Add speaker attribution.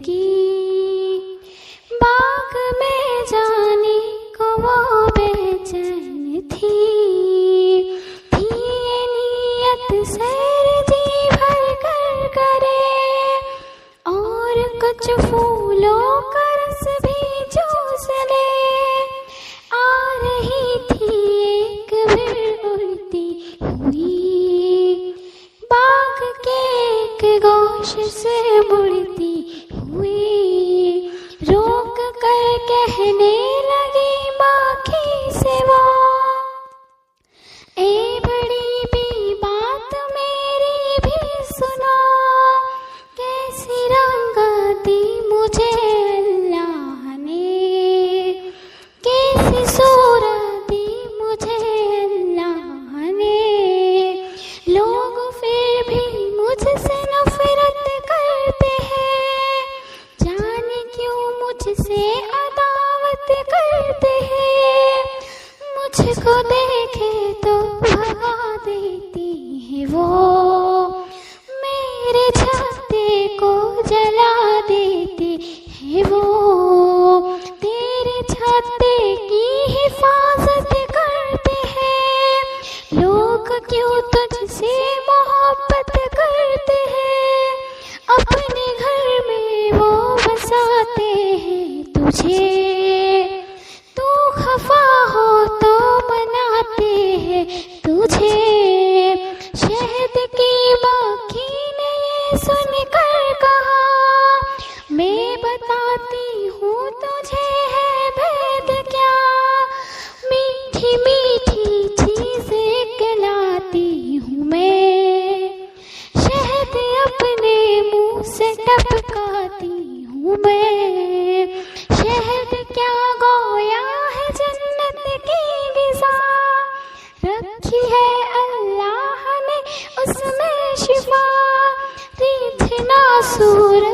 Speaker 1: की। बाग में जाने को वो बेचैन थी ये नीयत सैर जी भर कर करे, और कुछ फूलों का रस भी चूस ले। आ रही थी एक भीड़ उड़ती हुई, बाग के एक गोश से मुड़ती हुई, रोक कर कहने लगी बाकी से वो, ए बड़ी भी बात मेरी भी सुनो, कैसी रंगत दी मुझे अल्लाह ने, कैसी सूरत दी मुझे अल्लाह ने। लोग फिर भी मुझसे नफरत करते हैं, जाने क्यों मुझसे अदावत करते हैं। मुझको देखे तो भगा देती है वो, मेरे छाते को जला देते हैं वो। तेरे छाते की हिफाजत करते हैं, लोग क्यों तुझसे मोहब्बत करते हैं। अपने घर में वो बसाते हैं तुझे, तू खफा हो तो मनाते हैं तुझे। शहद की बाकी ने ये सुनकर कहा, मैं बताती हूँ तुझे है भेद क्या, मीठी मीठी चीजें खिलाती हूँ मैं, शहद अपने मुंह से टपकाती हूँ मैं। शहद क्या गोया है जन्नत की गिज़ा, रखी है अल्लाह ने उसमें शिफा। रीझना सूरज